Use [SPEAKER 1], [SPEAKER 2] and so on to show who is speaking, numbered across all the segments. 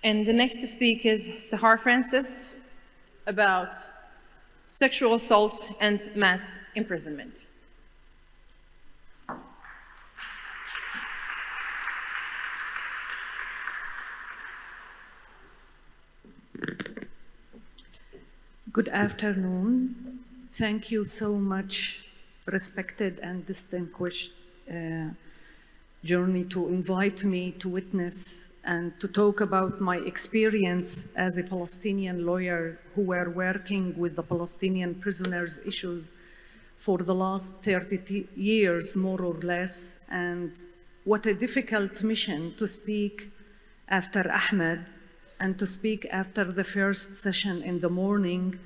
[SPEAKER 1] And the next to speak is Sahar Francis about sexual assault and mass imprisonment.
[SPEAKER 2] Good afternoon. Thank you so much, respected and distinguished journey, to invite me to witness and to talk about my experience as a Palestinian lawyer who were working with the Palestinian prisoners' issues for the last 30 years, more or less, and what a difficult mission to speak after Ahmed and to speak after the first session in the morning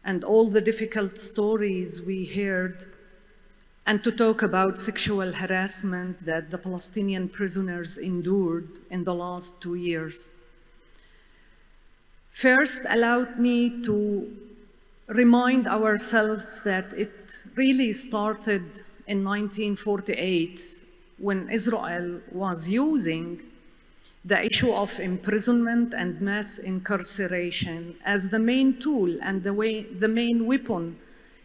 [SPEAKER 2] and all the difficult stories we heard, and to talk about sexual harassment that the Palestinian prisoners endured in the last 2 years. First, allow me to remind ourselves that it really started in 1948 when Israel was using the issue of imprisonment and mass incarceration as the main tool and the main weapon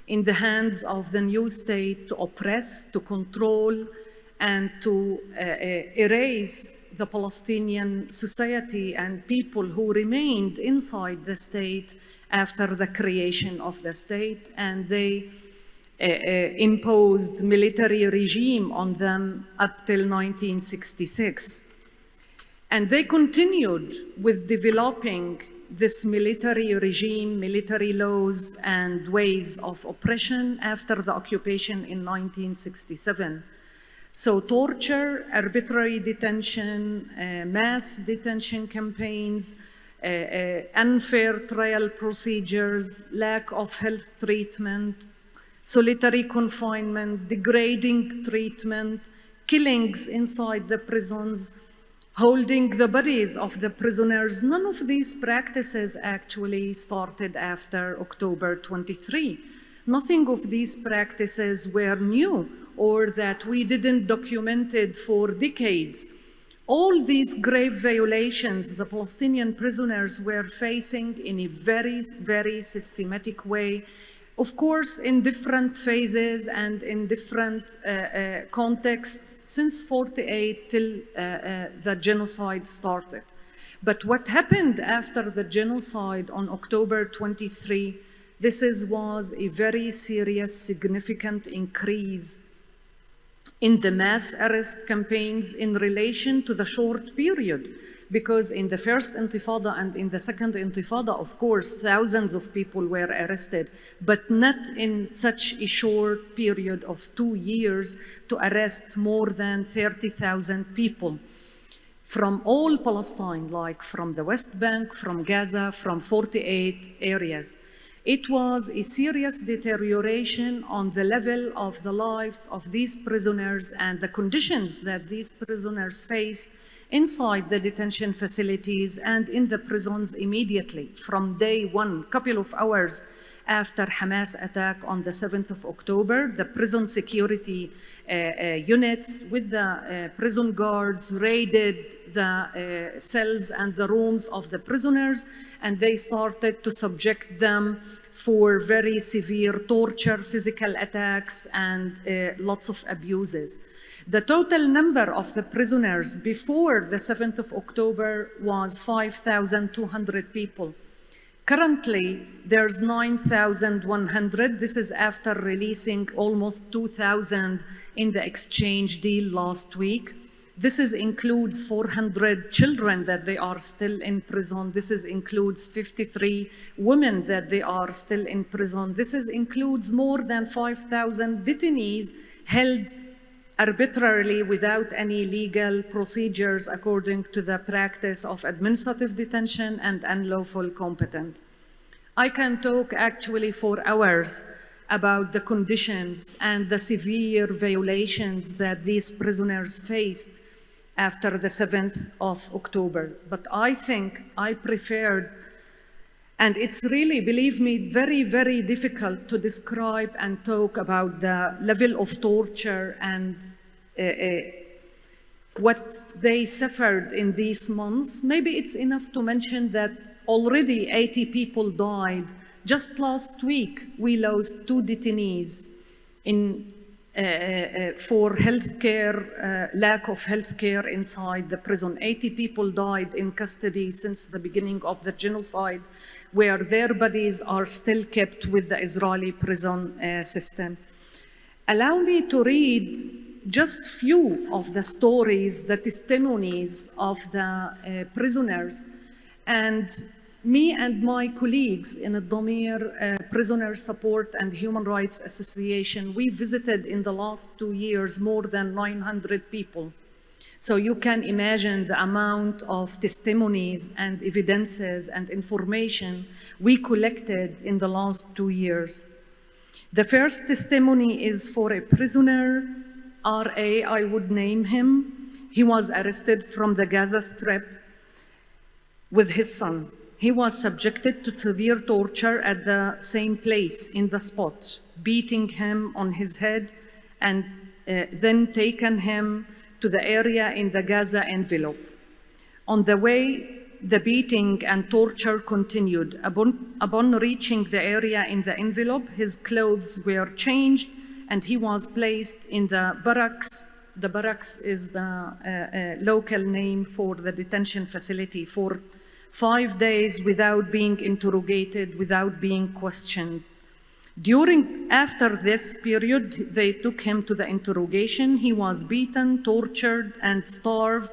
[SPEAKER 2] in the hands of the new state to oppress, to control, and to erase the Palestinian society and people who remained inside the state after the creation of the state, and they imposed military regime on them up till 1966. And they continued with developing this military regime, military laws, and ways of oppression after the occupation in 1967. So torture, arbitrary detention, mass detention campaigns, unfair trial procedures, lack of health treatment, solitary confinement, degrading treatment, killings inside the prisons, holding the bodies of the prisoners. None of these practices actually started after October 23. Nothing of these practices were new or that we didn't document it for decades. All these grave violations the Palestinian prisoners were facing in a very, very systematic way, of course, in different phases and in different contexts since 48 till the genocide started. But what happened after the genocide on October 23, was a very serious, significant increase in the mass arrest campaigns in relation to the short period. Because in the first Intifada and in the second Intifada, of course, thousands of people were arrested, but not in such a short period of 2 years to arrest more than 30,000 people from all Palestine, like from the West Bank, from Gaza, from 48 areas. It was a serious deterioration on the level of the lives of these prisoners and the conditions that these prisoners faced inside the detention facilities and in the prisons immediately from day one, couple of hours after Hamas attack on the 7th of October. The prison security units with the prison guards raided the cells and the rooms of the prisoners, and they started to subject them for very severe torture, physical attacks, and lots of abuses. The total number of the prisoners before the 7th of October was 5,200 people. Currently, there's 9,100. This is after releasing almost 2,000 in the exchange deal last week. This includes 400 children that they are still in prison. This includes 53 women that they are still in prison. This includes more than 5,000 detainees held arbitrarily without any legal procedures according to the practice of administrative detention and unlawful competent. I can talk actually for hours about the conditions and the severe violations that these prisoners faced after the 7th of October. But I think I preferred, and it's really, believe me, very, very difficult to describe and talk about the level of torture and what they suffered in these months, maybe it's enough to mention that already 80 people died. Just last week, we lost 2 detainees for healthcare, lack of healthcare inside the prison. 80 people died in custody since the beginning of the genocide, where their bodies are still kept with the Israeli prison system. Allow me to read just few of the stories, the testimonies of the prisoners. And me and my colleagues in the Damir Prisoner Support and Human Rights Association, we visited in the last 2 years more than 900 people. So you can imagine the amount of testimonies and evidences and information we collected in the last 2 years. The first testimony is for a prisoner, R.A., I would name him. He was arrested from the Gaza Strip with his son. He was subjected to severe torture at the same place in the spot, beating him on his head and then taken him to the area in the Gaza envelope. On the way, the beating and torture continued. Upon reaching the area in the envelope, his clothes were changed and he was placed in the barracks. The barracks is the local name for the detention facility, for 5 days without being interrogated, without being questioned. After this period, they took him to the interrogation. He was beaten, tortured, and starved.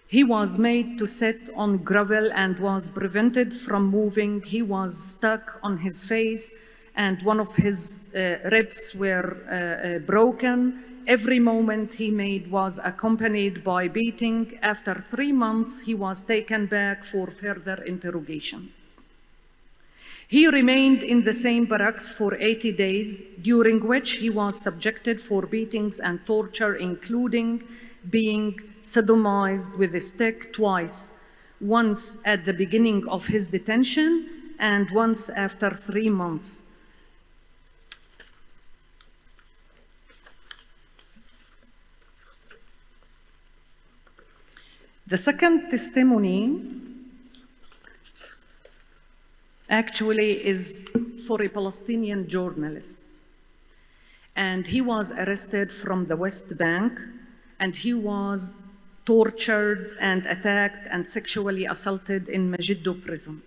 [SPEAKER 2] He was made to sit on gravel and was prevented from moving. He was stuck on his face, and one of his ribs were broken. Every moment he made was accompanied by beating. After 3 months, he was taken back for further interrogation. He remained in the same barracks for 80 days, during which he was subjected for beatings and torture, including being sodomized with a stick twice, once at the beginning of his detention and once after 3 months. The second testimony actually is for a Palestinian journalist. And he was arrested from the West Bank, and he was tortured and attacked and sexually assaulted in Megiddo prison.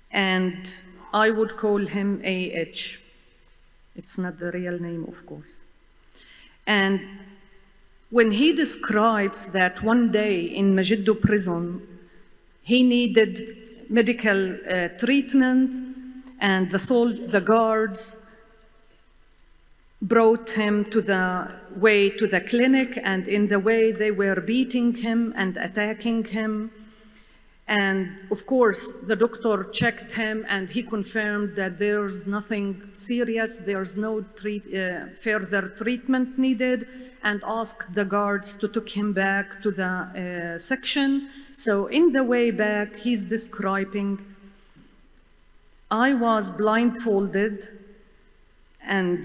[SPEAKER 2] And I would call him AH. It's not the real name, of course. And when he describes that one day in Megiddo prison, he needed medical treatment, and the guards brought him to the clinic, and in the way they were beating him and attacking him. And of course, the doctor checked him and he confirmed that there's nothing serious, there's no further treatment needed, and asked the guards to take him back to the section. So in the way back, he's describing, I was blindfolded, and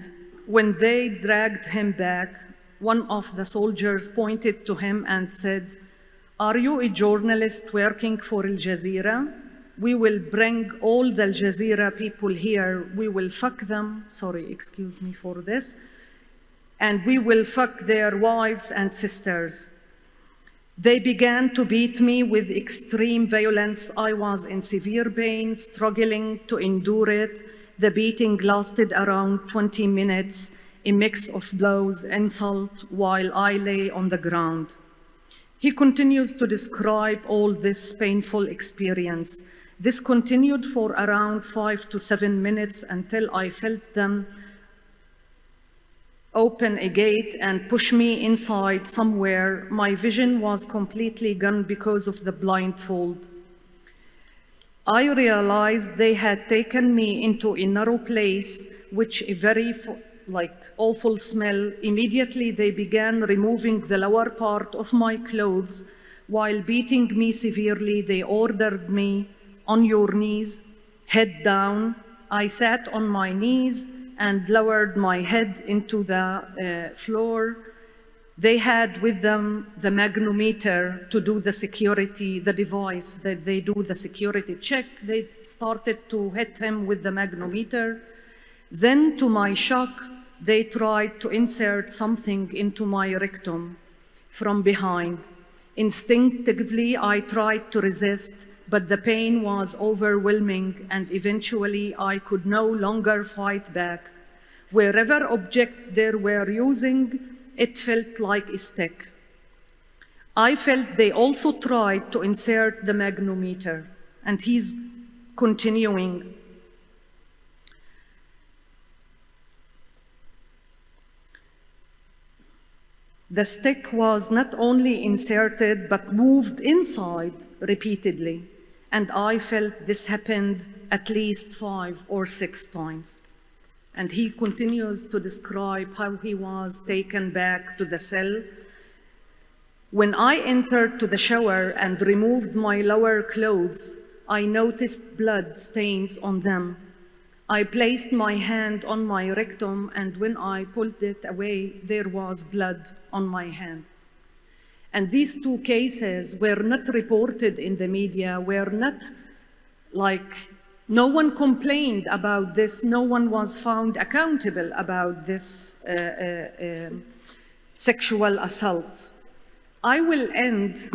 [SPEAKER 2] when they dragged him back, one of the soldiers pointed to him and said, "Are you a journalist working for Al Jazeera? We will bring all the Al Jazeera people here. We will fuck them," sorry, excuse me for this, "and we will fuck their wives and sisters." They began to beat me with extreme violence. I was in severe pain, struggling to endure it. The beating lasted around 20 minutes, a mix of blows, insult, while I lay on the ground. He continues to describe all this painful experience. This continued for around 5 to 7 minutes until I felt them open a gate and push me inside somewhere. My vision was completely gone because of the blindfold. I realized they had taken me into a narrow place, which a very awful smell. Immediately they began removing the lower part of my clothes. While beating me severely, they ordered me, "On your knees, head down." I sat on my knees and lowered my head into the floor. They had with them the magnetometer to do the security, the device that they do the security check. They started to hit him with the magnetometer. Then, to my shock, they tried to insert something into my rectum from behind. Instinctively, I tried to resist, but the pain was overwhelming, and eventually I could no longer fight back. Wherever object they were using, it felt like a stick. I felt they also tried to insert the magnetometer, and he's continuing. The stick was not only inserted, but moved inside repeatedly, and I felt this happened at least 5 or 6 times. And he continues to describe how he was taken back to the cell. When I entered to the shower and removed my lower clothes, I noticed blood stains on them. I placed my hand on my rectum, and when I pulled it away, there was blood on my hand. And these 2 cases were not reported in the media, were not like, no one complained about this, no one was found accountable about this sexual assault. I will end,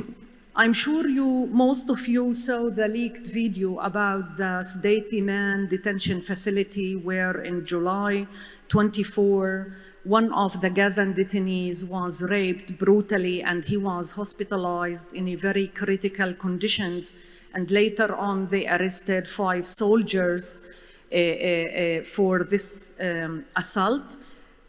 [SPEAKER 2] I'm sure most of you saw the leaked video about the Sdati Man detention facility where in July 24, one of the Gazan detainees was raped brutally and he was hospitalized in very critical conditions. And later on, they arrested 5 soldiers for this assault.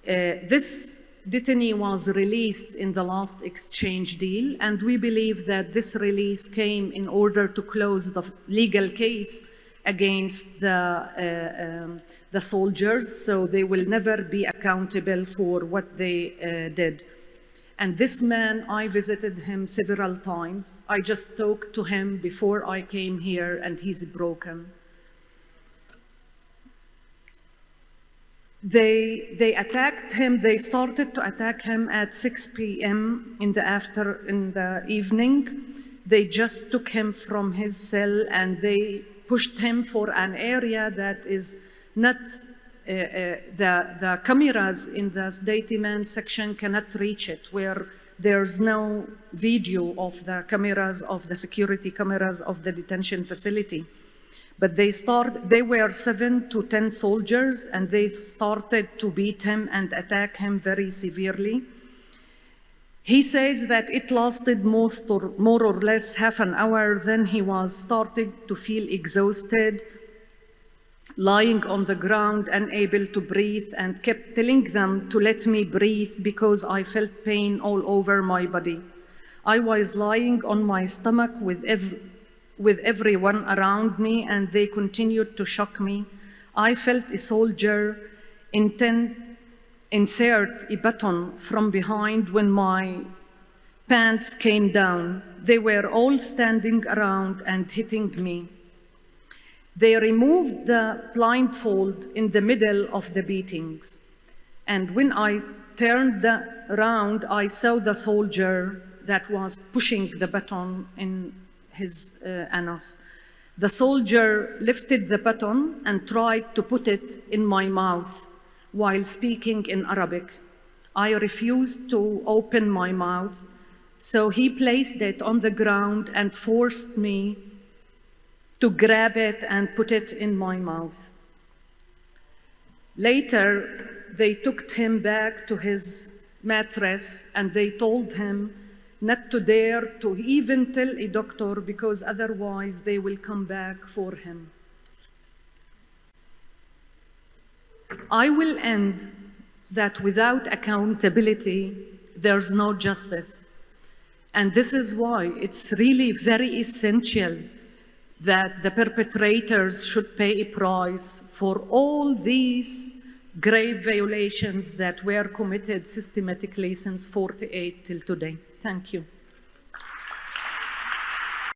[SPEAKER 2] This detainee was released in the last exchange deal, and we believe that this release came in order to close the legal case against the soldiers, so they will never be accountable for what they did. And this man, I visited him several times. I just talked to him before I came here, and he's broken. They attacked him. They started to attack him at 6 p.m. in the evening. They just took him from his cell and they pushed him for an area that is not the cameras in the Sdati Man section cannot reach it, where there's no video of the cameras, of the security cameras of the detention facility. But they were 7 to 10 soldiers, and they started to beat him and attack him very severely. He says that it lasted more or less half an hour. Then he was starting to feel exhausted, lying on the ground, unable to breathe, and kept telling them to let me breathe because I felt pain all over my body. I was lying on my stomach with everyone around me, and they continued to shock me. I felt a soldier insert a button from behind when my pants came down. They were all standing around and hitting me. They removed the blindfold in the middle of the beatings. And when I turned around, I saw the soldier that was pushing the button in his anus. The soldier lifted the button and tried to put it in my mouth while speaking in Arabic. I refused to open my mouth, so he placed it on the ground and forced me to grab it and put it in my mouth. Later, they took him back to his mattress and they told him not to dare to even tell a doctor because otherwise they will come back for him. I will end that without accountability, there's no justice. And this is why it's really very essential that the perpetrators should pay a price for all these grave violations that were committed systematically since 1948 till today. Thank you.